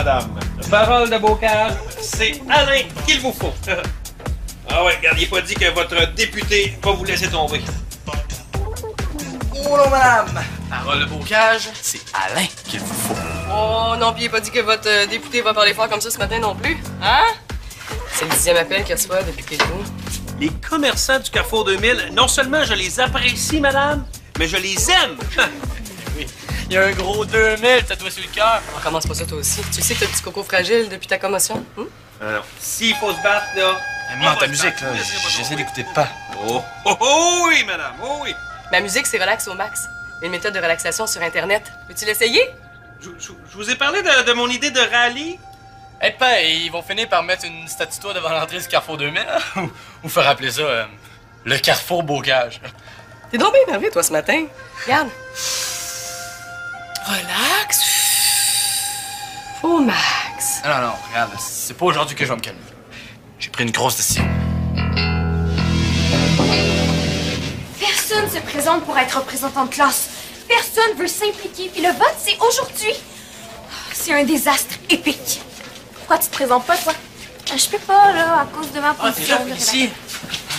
madame. Parole de Bocage, c'est Alain qu'il vous faut. Ah ouais, regarde, il n'est pas dit que votre député va vous laisser tomber. Oh non, madame! Parole de Bocage, c'est Alain qu'il vous faut. Oh non, puis il n'est pas dit que votre député va parler fort comme ça ce matin non plus. Hein? C'est le 10e appel qu'il reçoit depuis quelques jours. Les commerçants du Carrefour 2000, non seulement je les apprécie, madame, mais je les aime. Oui. Il y a un gros 2000 tatoué sur le cœur. On commence pas ça toi aussi. Tu sais que t'as le petit coco fragile depuis ta commotion? Alors, s'il faut se battre, là... Maman, ta musique, là, j'essaie d'écouter pas. Oh oui, madame, oh oui. Ma musique, c'est relax au max. Une méthode de relaxation sur Internet. Veux-tu l'essayer? Je vous ai parlé de mon idée de rallye. Eh ben, ils vont finir par mettre une statue toi devant l'entrée du Carrefour 2000, ou faire appeler ça le Carrefour Bocage. T'es donc bien énervé, toi, ce matin. Regarde. Relax. Au max. Non, regarde, c'est pas aujourd'hui que je vais me calmer. J'ai pris une grosse décision. Personne se présente pour être représentant de classe. Personne veut s'impliquer. Puis le vote, c'est aujourd'hui. C'est un désastre épique. Pourquoi tu te présentes pas, toi? Je peux pas, là, à cause de ma position. T'es là, ici.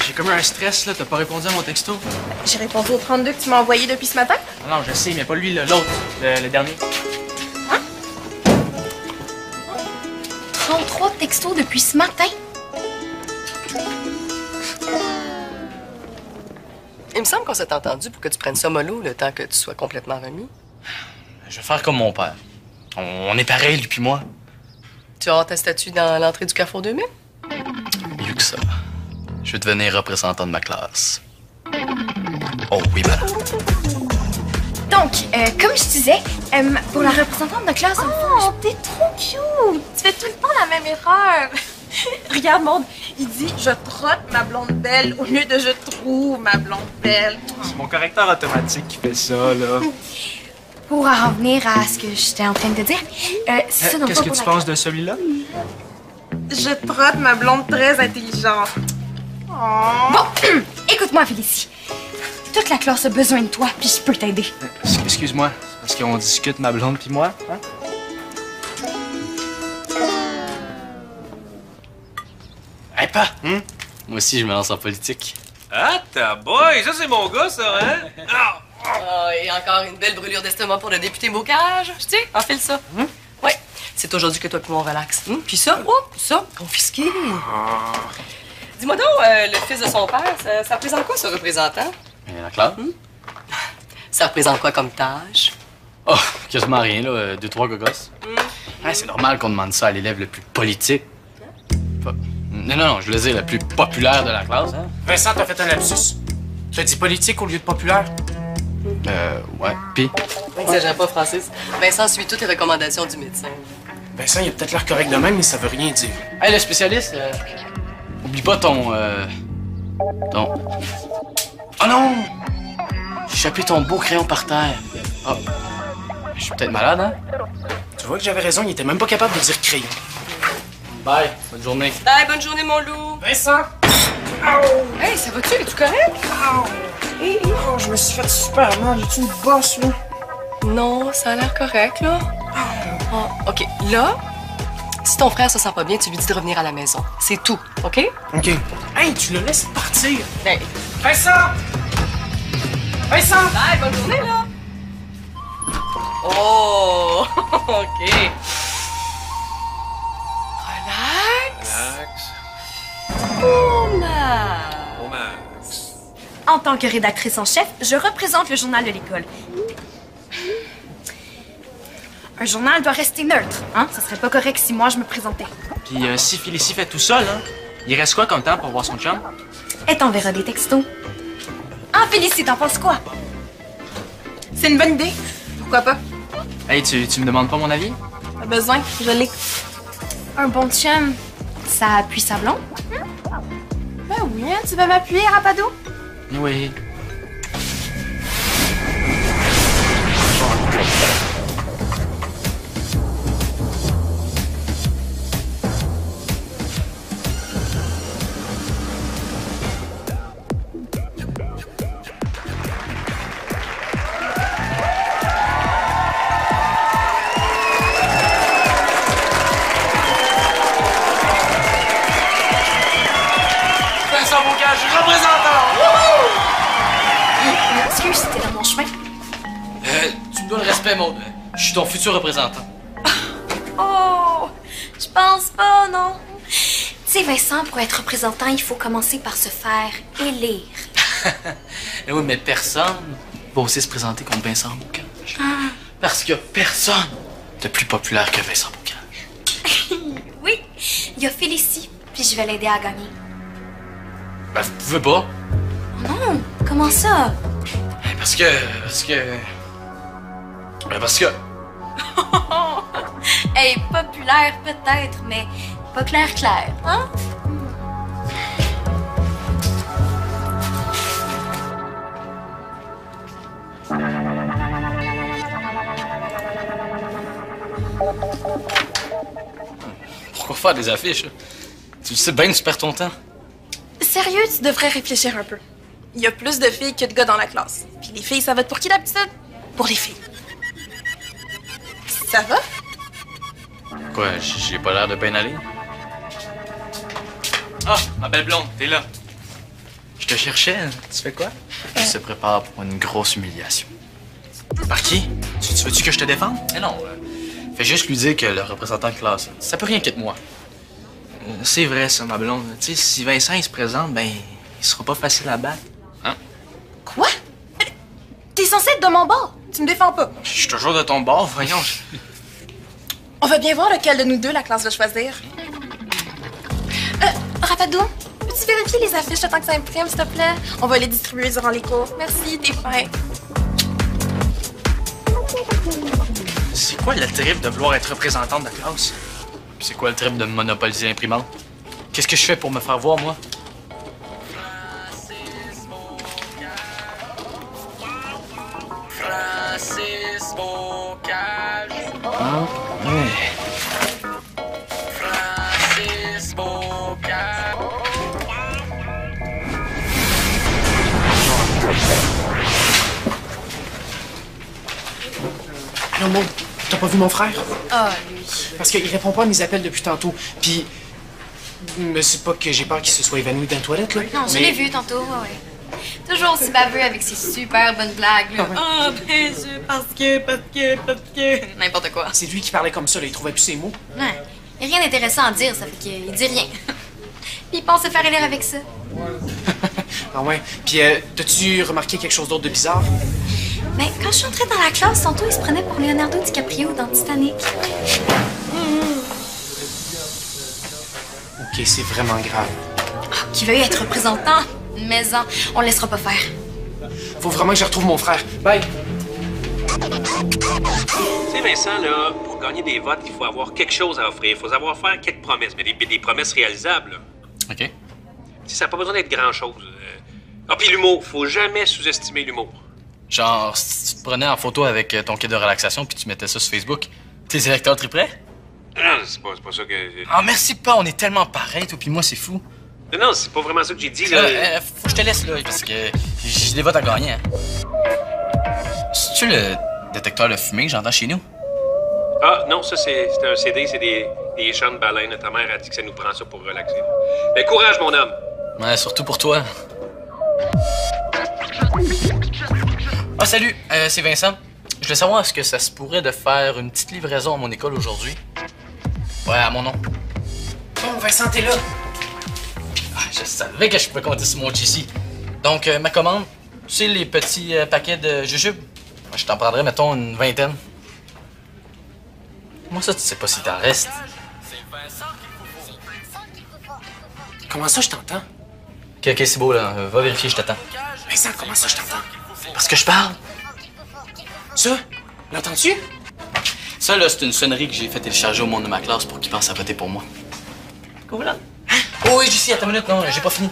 J'ai comme un stress, là. T'as pas répondu à mon texto. J'ai répondu au 32 que tu m'as envoyé depuis ce matin. Non, je sais, mais pas lui, l'autre. Le dernier. Hein? 33 textos depuis ce matin? Il me semble qu'on s'est entendu pour que tu prennes ça mollo le temps que tu sois complètement remis. Je vais faire comme mon père. On est pareil, lui puis moi. Tu as ta statue dans l'entrée du Carrefour 2000? Mieux que ça. Je vais devenir représentant de ma classe. Oh oui, madame. Donc, comme je disais, pour la représentante de classe, oh, t'es trop cute! Tu fais tout le temps la même erreur. Regarde, Maud, il dit « Je trotte ma blonde belle » au lieu de « Je trouve ma blonde belle ». C'est mon correcteur automatique qui fait ça, là. Pour en revenir à ce que j'étais en train de te dire, c'est ça, Qu'est-ce que tu penses de celui-là? Je trotte ma blonde très intelligente. Oh. Bon, écoute-moi, Félicie. Toute la classe a besoin de toi, puis je peux t'aider. Excuse-moi, parce qu'on discute, ma blonde puis moi, hein? Hey, pas! Moi aussi, je me lance en politique. Ah, ta boy, ça c'est mon gars, ça, hein? Ah! Ah, et encore une belle brûlure d'estomac pour le député Bocage. Je sais, enfile ça. Ouais, c'est aujourd'hui que toi puis moi on relaxe. Puis ça, ça, confisqué. Dis-moi donc, le fils de son père, ça représente quoi, ce représentant? La classe? Ça représente quoi comme tâche? Oh, quasiment rien, là. 2-3 gogos. C'est normal qu'on demande ça à l'élève le plus politique. Non, je voulais dire le plus populaire de la classe, hein? Vincent, t'as fait un lapsus. T'as dit politique au lieu de populaire? Ouais. Pis? N'exagère pas, Francis. Vincent suit toutes les recommandations du médecin. Vincent, il a peut-être l'air correct de même, mais ça veut rien dire. Hey, le spécialiste, oublie pas ton... Oh non! J'ai échappé ton beau crayon par terre. Oh. Je suis peut-être malade, hein? Tu vois que j'avais raison, il était même pas capable de dire crayon. Bye, bonne journée. Bye, bonne journée, mon loup. Vincent! Hey, ça va-tu? Es-tu correct? Oh, je me suis fait super mal. Es-tu une bosse, là? Non, ça a l'air correct, là. Oh, OK, là, si ton frère se sent pas bien, tu lui dis de revenir à la maison. C'est tout, OK? OK. Hey, tu le laisses partir. Hey. Vincent! Vincent! Bye, bonne journée, là. Oh, OK. Relax. Oh, Max. Oh, Max. En tant que rédactrice en chef, je représente le journal de l'école. Un journal doit rester neutre, hein? Ça serait pas correct si moi je me présentais. Puis si Félicie fait tout seul, hein? Il reste quoi comme temps pour voir son chum? Elle t'enverra des textos. Ah, Félicie, t'en penses quoi? C'est une bonne idée. Pourquoi pas? Hey, tu me demandes pas mon avis? Pas besoin, je l'ai. Un bon chum, ça appuie sa blonde? Ben oui, hein? Tu veux m'appuyer, Rapido? Oui. Vincent Bocage, représentant! Excuse, c'était dans mon chemin. Tu me dois le respect, Maud. Je suis ton futur représentant. Oh, je pense pas, non. Tu sais, Vincent, pour être représentant, il faut commencer par se faire élire. Eh oui, mais personne va aussi se présenter comme Vincent Bocage. Parce qu'il y a personne de plus populaire que Vincent Bocage. Oui, il y a Félicie, puis je vais l'aider à gagner. Ben, tu veux pas? Oh non, comment ça? Parce que... Ben, parce que... Hey, populaire peut-être, mais pas clair, hein? Pourquoi faire des affiches? Tu sais bien que tu perds ton temps. Sérieux, tu devrais réfléchir un peu. Il y a plus de filles que de gars dans la classe. Puis les filles, ça va être pour qui d'habitude? Pour les filles. Ça va? Quoi, j'ai pas l'air de bien aller? Ah, ma belle blonde, t'es là. Je te cherchais, hein. Tu fais quoi? Je se prépare pour une grosse humiliation. Par qui? Tu veux-tu que je te défende? Eh non, fais juste lui dire que le représentant de classe, ça peut rien qu'être moi. C'est vrai, ça, ma blonde. Tu sais, si Vincent, il se présente, ben, il sera pas facile à battre. Hein? Quoi? T'es censé être de mon bord. Tu me défends pas. Je suis toujours de ton bord, voyons. On va bien voir lequel de nous deux la classe va choisir. Rapadou, peux-tu vérifier les affiches le temps que ça imprime, s'il te plaît? On va les distribuer durant les cours. Merci, t'es fin. C'est quoi le trip de vouloir être représentante de classe? C'est quoi le trip de me monopoliser l'imprimante? Qu'est-ce que je fais pour me faire voir, moi? Francis Bocage. Ah, ouais. Francis Bocage. Allô, Maud, t'as pas vu mon frère? Ah, lui. Parce qu'il répond pas à mes appels depuis tantôt. Puis, me dis pas que j'ai peur qu'il se soit évanoui dans la toilette, là. Non, je l'ai vu tantôt, ouais. Toujours aussi baveux avec ses super bonnes blagues, là. Ah, ben, parce que... N'importe quoi. C'est lui qui parlait comme ça, là. Il trouvait plus ses mots. Ouais. Y a rien d'intéressant à dire, ça fait qu'il dit rien. Puis il pense se faire élire avec ça. Ah ouais. Puis, t'as-tu remarqué quelque chose d'autre de bizarre? Mais quand je suis entrée dans la classe, tantôt, il se prenait pour Leonardo DiCaprio dans Titanic. Ok, c'est vraiment grave. Ah, qui veuille être représentant? Mais non, on le laissera pas faire. Faut vraiment que je retrouve mon frère. Bye! Tu sais, Vincent, là, pour gagner des votes, il faut avoir quelque chose à offrir. Il faut savoir faire quelques promesses, mais des promesses réalisables, là. OK. Tu sais, ça n'a pas besoin d'être grand-chose. Ah, puis l'humour. Faut jamais sous-estimer l'humour. Genre, si tu te prenais en photo avec ton kit de relaxation puis tu mettais ça sur Facebook, tes électeurs triperaient? Non, c'est pas ça que... Ah, merci pas, on est tellement pareils, toi puis moi, c'est fou. Non, c'est pas vraiment ça que j'ai dit, là. Faut que je te laisse, là, parce que j'ai des votes à gagner, hein. C'est-tu le détecteur de fumée que j'entends chez nous? Ah, non, ça, c'est un CD, c'est des chants de baleine. Ta mère a dit que ça nous prend ça pour relaxer. Mais courage, mon homme! Ouais, surtout pour toi. Ah, salut, c'est Vincent. Je voulais savoir, est-ce que ça se pourrait de faire une petite livraison à mon école aujourd'hui? Ouais, à mon nom. Oh, Vincent, t'es là! Ah, je savais que je pouvais compter sur mon GC. Donc, ma commande, tu sais, les petits paquets de jujubes? Je t'en prendrais, mettons, une vingtaine. Moi, ça, tu sais pas si t'en restes. Comment ça, je t'entends? Ok, c'est beau, là. Va vérifier, je t'attends. Vincent, comment ça, je t'entends? Parce que je parle. Ça? L'entends-tu? Ça, là, c'est une sonnerie que j'ai fait télécharger au monde de ma classe pour qu'ils pensent à voter pour moi. Cool, hein? Oh oui, JC, attends une minute, non, j'ai pas fini.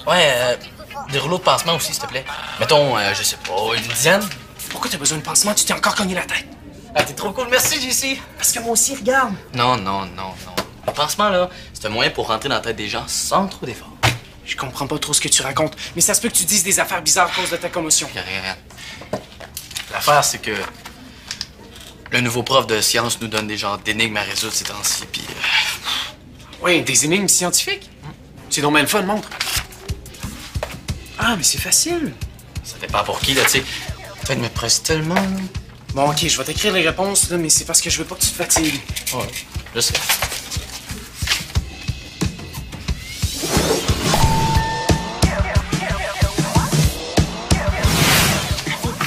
Ouais, des rouleaux de pansement aussi, s'il te plaît. Mettons, je sais pas, une dizaine? Pourquoi t'as besoin de pansement? Tu t'es encore cogné la tête. Ah, t'es trop cool, merci, JC. Parce que moi aussi, regarde. Non. Le pansement, là, c'est un moyen pour rentrer dans la tête des gens sans trop d'efforts. Je comprends pas trop ce que tu racontes, mais ça se peut que tu dises des affaires bizarres à cause de ta commotion. Regarde. L'affaire, c'est que le nouveau prof de sciences nous donne des genres d'énigmes à résoudre ces temps-ci, puis... Oui, des énigmes scientifiques. C'est donc bien le fun, montre. Ah, mais c'est facile. Ça dépend pour qui, là, tu sais. Tu me presses tellement. Bon, OK, je vais t'écrire les réponses, là, mais c'est parce que je veux pas que tu te fatigues. Ouais, je sais.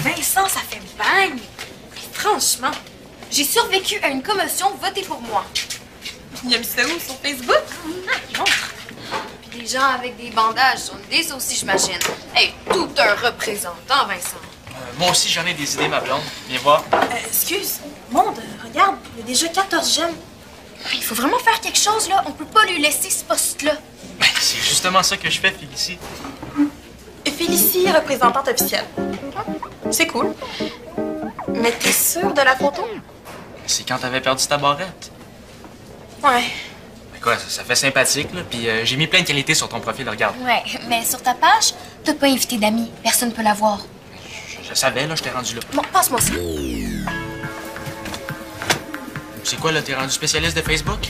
Vincent, ça fait bang! Mais franchement, j'ai survécu à une commotion, votez pour moi. Il a mis ça où, sur Facebook? Montre. Puis des gens avec des bandages sur le nez, ça aussi, j'imagine. Hey, tout un représentant, Vincent. Moi aussi, j'en ai des idées, ma blonde. Viens voir. Excuse, Monde, regarde, il y a déjà 14 gemmes. Il faut vraiment faire quelque chose, là. On peut pas lui laisser ce poste-là. Ben, c'est justement ça que je fais, Félicie. Félicie, représentante officielle. C'est cool. Mais t'es sûre de la photo? C'est quand t'avais perdu ta barrette. Ouais. Ben quoi, ça fait sympathique, là. Puis j'ai mis plein de qualités sur ton profil, regarde. Ouais, mais sur ta page, t'as pas invité d'amis. Personne peut la voir. Je savais, là, je t'ai rendu là. Bon, passe-moi ça. C'est quoi, là, t'es rendu spécialiste de Facebook?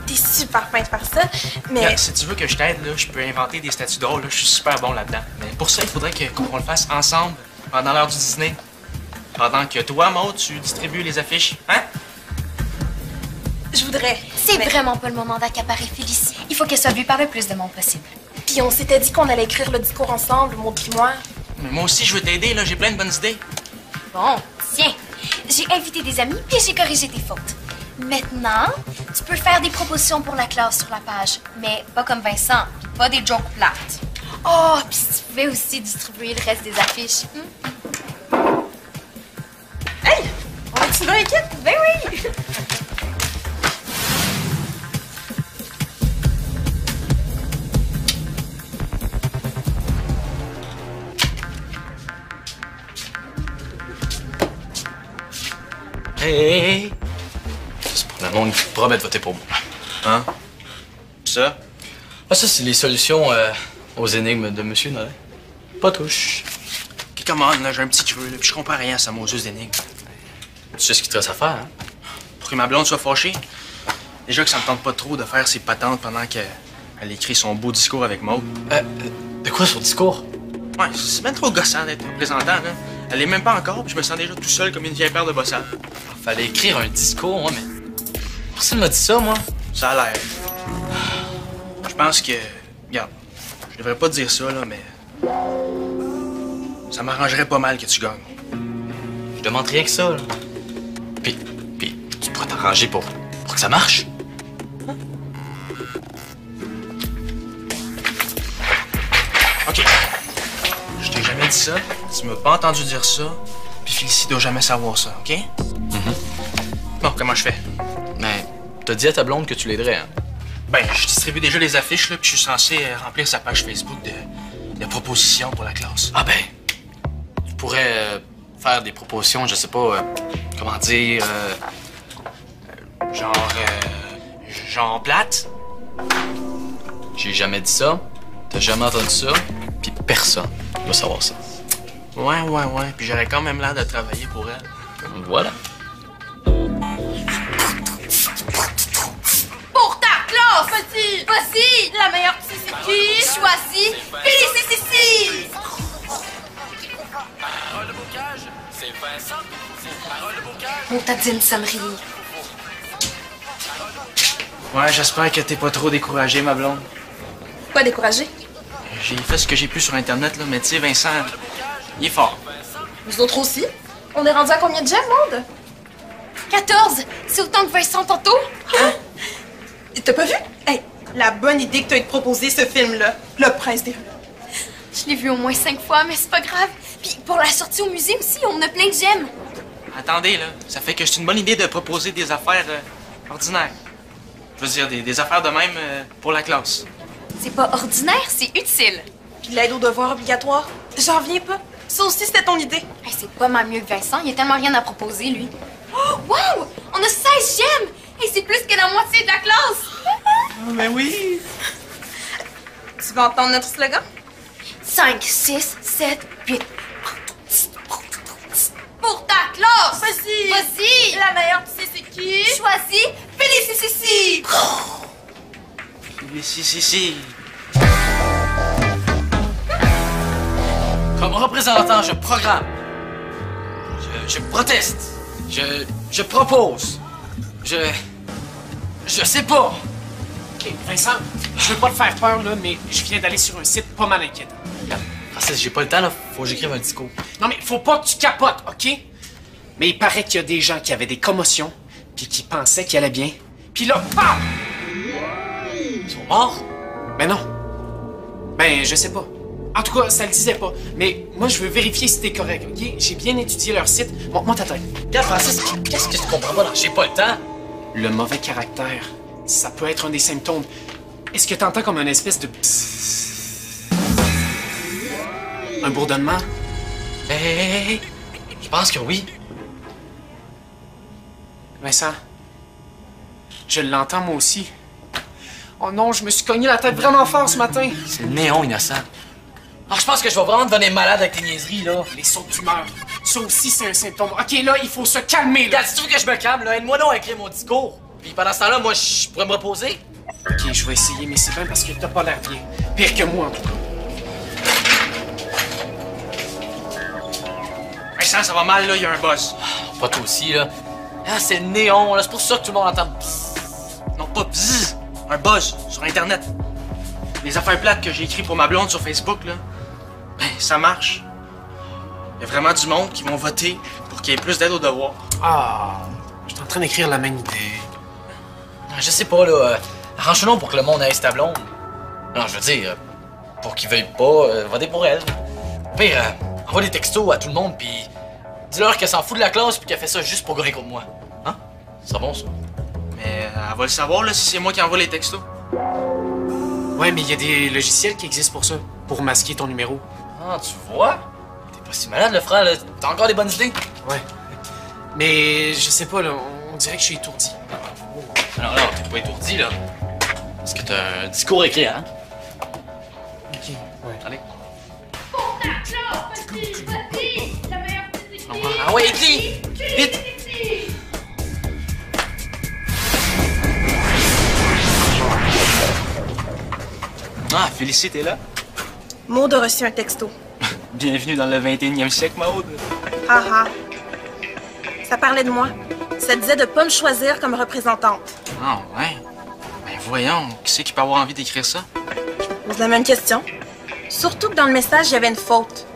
T'es super fin de faire ça, mais... Regarde, si tu veux que je t'aide, là, je peux inventer des statuts drôles, là. Je suis super bon là-dedans. Mais pour ça, il faudrait qu'on le fasse ensemble, pendant l'heure du dîner. Pendant que toi, Maud, tu distribues les affiches, hein? Je voudrais. C'est mais- vraiment pas le moment d'accaparer Félicie. Il faut qu'elle soit vue par le plus de monde possible. Puis on s'était dit qu'on allait écrire le discours ensemble, mon grimoire. Mais moi aussi, je veux t'aider, là. J'ai plein de bonnes idées. Bon, tiens. J'ai invité des amis, puis j'ai corrigé tes fautes. Maintenant, tu peux faire des propositions pour la classe sur la page, mais pas comme Vincent, puis pas des jokes plates. Oh, puis si tu pouvais aussi distribuer le reste des affiches. Hey! On est-tu dans l'équipe? Ben oui! Hey! C'est pour le monde qui promet de voter pour moi. Hein? Ça? Ah, ça, c'est les solutions aux énigmes de Monsieur Nolin. Pas touche. OK, commande, là, j'ai un petit creux, là, puis je comprends rien à sa moseuse d'énigme. Tu sais ce qu'il te reste à faire, hein? Pour que ma blonde soit fâchée, déjà que ça me tente pas trop de faire ses patentes pendant qu'elle écrit son beau discours avec Maud. De quoi son discours? Ouais, c'est bien trop gossant d'être représentant, là. Elle est même pas encore, puis je me sens déjà tout seul comme une vieille paire de bossards. Fallait écrire un discours, moi, mais... Personne m'a dit ça, moi. Ça a l'air. Je pense que... Regarde, je devrais pas te dire ça, là, mais... Ça m'arrangerait pas mal que tu gagnes. Je demande rien que ça, là. Puis tu pourrais t'arranger pour que ça marche. OK. Je t'ai jamais dit ça, tu m'as pas entendu dire ça, puis Félicie doit jamais savoir ça, OK? Bon, comment je fais? Mais t'as dit à ta blonde que tu l'aiderais, hein? Ben, je distribue déjà les affiches, là, puis je suis censé remplir sa page Facebook de propositions pour la classe. Ah ben, tu pourrais faire des propositions, je sais pas, comment dire, Genre plate? j'ai jamais dit ça, t'as jamais entendu ça, puis personne va savoir ça. Ouais, puis j'aurais quand même l'air de travailler pour elle. Voilà. Pour ta classe! Vas-y! La meilleure petite, c'est qui? Choisis Félicie! Montadine Samri. Ouais, j'espère que t'es pas trop découragée, ma blonde. Pas découragé. J'ai fait ce que j'ai pu sur Internet, là, mais tu sais, Vincent, il est fort. Nous autres aussi. On est rendu à combien de gemmes, Monde? 14! C'est autant que Vincent tantôt? T'as pas vu? Hey, la bonne idée que t'as eu de proposer ce film-là. Le Prince des rues. Je l'ai vu au moins 5 fois, mais c'est pas grave. Puis pour la sortie au musée aussi, on a plein de gemmes. Attendez, là, ça fait que c'est une bonne idée de proposer des affaires ordinaires. Je veux dire, des affaires de même pour la classe. C'est pas ordinaire, c'est utile. Puis l'aide aux devoirs obligatoires. J'en reviens pas. Ça aussi, c'était ton idée. Hey, c'est pas mal mieux que Vincent, il a tellement rien à proposer, lui. Oh, wow! On a 16 gemmes! Hey, c'est plus que la moitié de la classe! Oh, ben oui! Tu veux entendre notre slogan? 5, 6, 7, 8. Pour ta classe! Vas-y! Vas-y! La meilleure, tu sais, c'est qui? Choisis Félicie! Si. Comme représentant, je programme. Je proteste. Je propose. Je sais pas. OK, Vincent, je veux pas te faire peur, là, mais je viens d'aller sur un site pas mal inquiétant. Francis, j'ai pas le temps, là. Faut que j'écrive un discours. Non, mais faut pas que tu capotes, OK? Mais il paraît qu'il y a des gens qui avaient des commotions, puis qui pensaient qu'ils allaient bien. Puis là, bam! Ils sont morts? Ben non. Ben, je sais pas. En tout cas, ça le disait pas. Mais moi, je veux vérifier si t'es correct, OK? J'ai bien étudié leur site. Montre-moi ta tête. Regarde, Francis, qu'est-ce que tu comprends pas? J'ai pas le temps. Le mauvais caractère, ça peut être un des symptômes. Est-ce que t'entends comme une espèce de... un bourdonnement? Hey, je pense que oui. Vincent, je l'entends moi aussi. Oh non, je me suis cogné la tête vraiment fort ce matin. C'est le néon innocent. Alors, je pense que je vais vraiment devenir malade avec tes niaiseries, là. Les sauts d'humeur, ça aussi c'est un symptôme. OK, là, il faut se calmer, là. Regarde, si tu veux que je me calme, là, aide-moi donc à écrire mon discours. Puis pendant ce temps-là, moi, je pourrais me reposer. OK, je vais essayer, mais c'est bien parce que t'as pas l'air bien. Pire que moi, en tout cas. Vincent, ça va mal, là, il y a un buzz. Pas toi aussi, là. Ah, c'est le néon, là. C'est pour ça que tout le monde entend. Non, pas bzzz, un buzz sur Internet. Les affaires plates que j'ai écrites pour ma blonde sur Facebook, là, ben, ça marche. Il y a vraiment du monde qui vont voter pour qu'il y ait plus d'aide aux devoirs. Ah, je suis en train d'écrire la même idée. Je sais pas, là. Arrange-nous pour que le monde aille ta blonde. Non, je veux dire, pour qu'ils veuillent pas voter pour elle. Pire, envoie des textos à tout le monde, puis dis-leur qu'elle s'en fout de la classe, puis qu'elle fait ça juste pour gagner contre moi. Hein? Ça serait bon, ça. Mais elle va le savoir, là, si c'est moi qui envoie les textos. Ouais, mais il y a des logiciels qui existent pour ça, pour masquer ton numéro. Ah, tu vois? T'es pas si malade, le frère, là. T'as encore des bonnes idées? Ouais. Mais je sais pas, là, on dirait que je suis étourdi. Non, t'es pas étourdi, là. Parce que t'as un discours écrit, hein? OK, ouais. Allez. Ah ouais, écris! Vite! Ah, Félicie, t'es là? Maud a reçu un texto. Bienvenue dans le 21e siècle, Maud. Ah ah. Ça parlait de moi. Ça disait de pas me choisir comme représentante. Ah, ouais. Ben voyons, qui c'est qui peut avoir envie d'écrire ça? Pose la même question. Surtout que dans le message, il y avait une faute.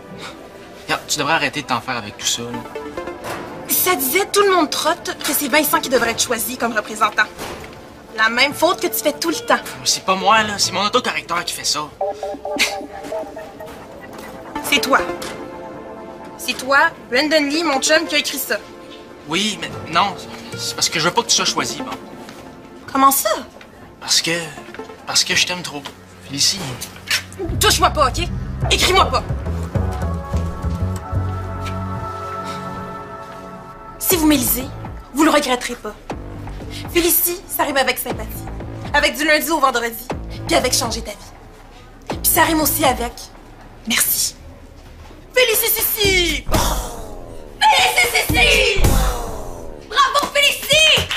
Regarde, tu devrais arrêter de t'en faire avec tout ça, là. Ça disait tout le monde trotte que c'est Vincent qui devrait être choisi comme représentant. La même faute que tu fais tout le temps. C'est pas moi, là. C'est mon autocorrecteur qui fait ça. C'est toi. C'est toi, Brandon Lee, mon chum, qui a écrit ça. Oui, mais non. C'est parce que je veux pas que tu sois choisi, bon. Comment ça? Parce que je t'aime trop. Félicie. Touche-moi pas, OK? Écris-moi pas. Si vous m'élisez, vous le regretterez pas. Félicie, ça rime avec sympathie. Avec du lundi au vendredi. Puis avec changer ta vie. Puis ça rime aussi avec merci. Félicie! Félicie! Bravo, Félicie!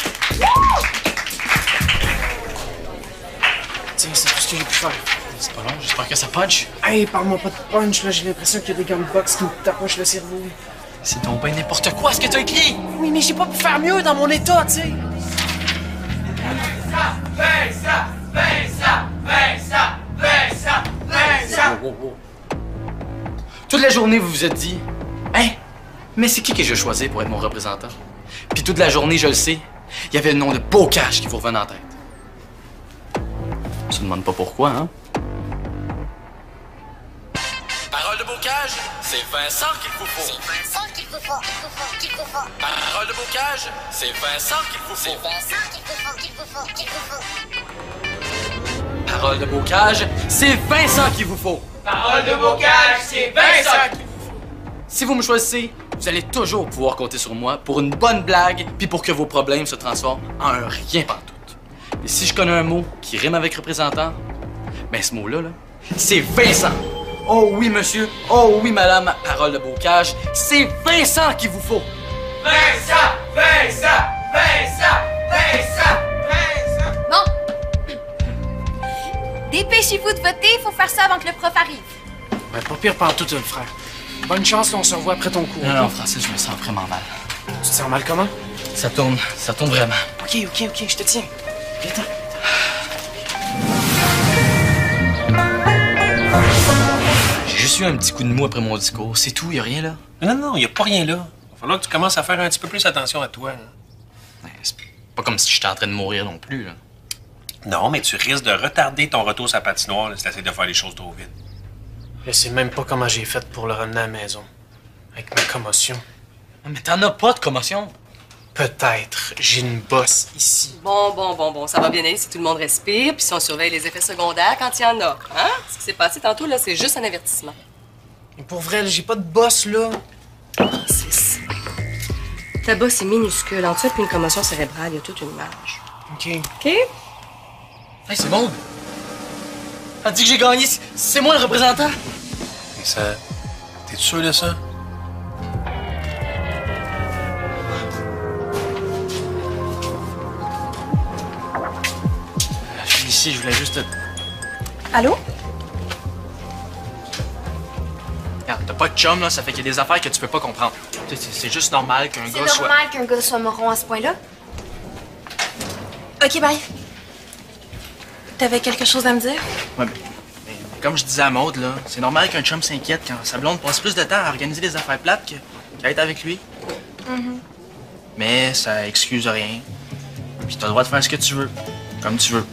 Tiens, c'est tout ce que j'ai pu faire. C'est pas long, j'espère que ça punch. Hey, parle-moi pas de punch, là. J'ai l'impression qu'il y a des gumbox qui me tapochent le cerveau. C'est donc ben n'importe quoi ce que t'as écrit! Oui, mais j'ai pas pu faire mieux dans mon état, tu sais. Toute la journée, vous vous êtes dit, hein, mais c'est qui que je vais choisir pour être mon représentant? Puis toute la journée, je le sais, il y avait le nom de Bocage qui vous revenait en tête. Tu te demandes pas pourquoi, hein? Parole de Bocage, c'est Vincent qu'il vous faut. C'est Vincent qu'il vous faut. Parole de Bocage, c'est Vincent qu'il vous faut. C'est Vincent qu'il vous faut. Parole de Bocage, c'est Vincent qu'il vous faut. Parole de Bocage, c'est Vincent! Si vous me choisissez, vous allez toujours pouvoir compter sur moi pour une bonne blague puis pour que vos problèmes se transforment en un rien pantoute. Et si je connais un mot qui rime avec représentant, ben ce mot-là, c'est Vincent. Oh oui, monsieur. Oh oui, madame. Parole de Bocage, c'est Vincent qu'il vous faut. Vincent! Bon. Dépêchez-vous de voter, il faut faire ça avant que le prof arrive. Ouais, pas pire pantoute, le frère. Bonne chance, là, on se revoit après ton cours. Non, ok? Francis, je me sens vraiment mal. Tu te sens mal comment? Ça tourne vraiment. Ok, je te tiens. Viens-t'en. J'ai juste eu un petit coup de mou après mon discours. C'est tout, y a rien là. Non, il n'y a pas rien là. Il va falloir que tu commences à faire un petit peu plus attention à toi. Hein. Ouais, c'est pas comme si j'étais en train de mourir non plus, là. Non, mais tu risques de retarder ton retour sur la patinoire là, si tu essaies de faire les choses trop vite. Je sais même pas comment j'ai fait pour le ramener à la maison. Avec ma commotion. Mais t'en as pas de commotion. Peut-être. J'ai une bosse ici. Bon, ça va bien aller si tout le monde respire, puis si on surveille les effets secondaires quand il y en a. Hein? Ce qui s'est passé tantôt, là, c'est juste un avertissement. Et pour vrai, là, j'ai pas de bosse, là. Francis, ta bosse est minuscule. En dessous, puis une commotion cérébrale, il y a toute une marge. OK. OK? Hey, c'est bon. Elle dit que j'ai gagné. C'est moi le représentant. Et ça. T'es sûr de ça? Je suis ici, je voulais juste. Allô? Regarde, t'as pas de chum, là, ça fait qu'il y a des affaires que tu peux pas comprendre. C'est juste normal qu'un C'est gars soit. normal qu'un gars soit moron à ce point-là. OK, bye. T'avais quelque chose à me dire? Ouais, mais comme je disais à Maude, là, c'est normal qu'un chum s'inquiète quand sa blonde passe plus de temps à organiser des affaires plates qu'à être avec lui. Mais ça excuse rien. Puis t'as le droit de faire ce que tu veux, comme tu veux.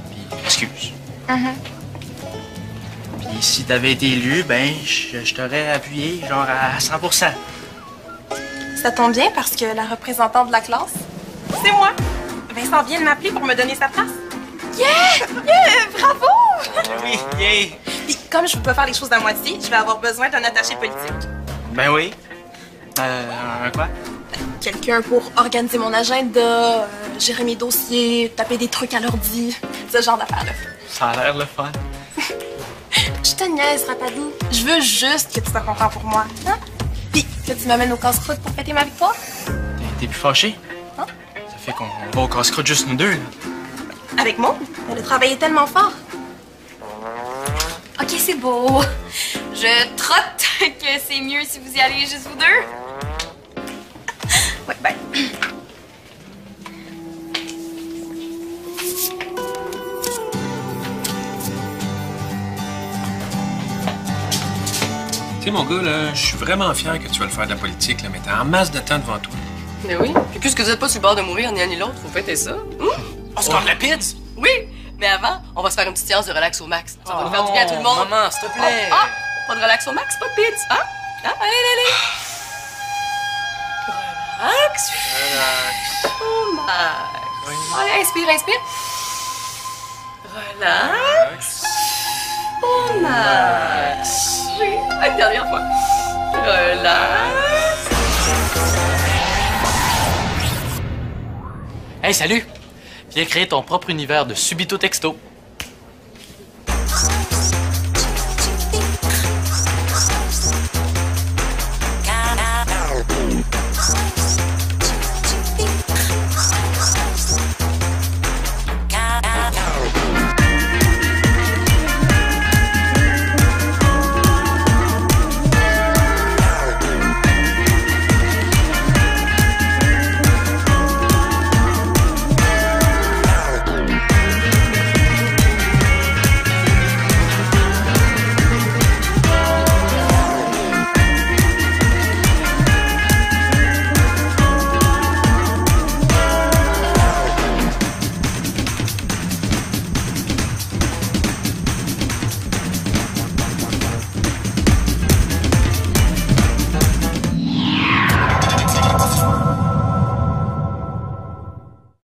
Puis excuse. Puis si t'avais été élu, ben, je t'aurais appuyé, genre à 100%. Ça tombe bien parce que la représentante de la classe, c'est moi. Vincent vient de m'appeler pour me donner sa place. Yeah! Bravo! Oui, yay! Puis comme je peux pas faire les choses à moitié, je vais avoir besoin d'un attaché politique. Ben oui. Un quoi? Quelqu'un pour organiser mon agenda, gérer mes dossiers, taper des trucs à l'ordi, ce genre d'affaires-là. Ça a l'air le fun. Je te niaise, Rapadou. Je veux juste que tu sois content pour moi. Hein? Puis que tu m'amènes au casse-croûte pour fêter ma victoire. T'es plus fâché? Hein? Ça fait qu'on va au casse-croûte juste nous deux, là. Avec moi, elle a travaillé tellement fort. Ok, c'est beau. Je trotte que c'est mieux si vous y allez juste vous deux. Ouais, ben. Tu sais, mon gars, là, je suis vraiment fier que tu vas le faire de la politique, là, mais t'as en masse de temps devant toi. Mais oui. Puis puisque vous êtes pas sur le bord de mourir ni un ni l'autre, faut fêter ça. On se gagne la pizza? Oui, mais avant, on va se faire une petite séance de relax au max. Ça va nous faire du bien à tout le monde. Maman, s'il te plaît. Pas de relax au max, pas de pizza, hein? Allez. Relax. Au max. Allez, inspire. Relax. Au max. Oui, une dernière fois. Relax. Hey, salut! Viens créer ton propre univers de Subito Texto.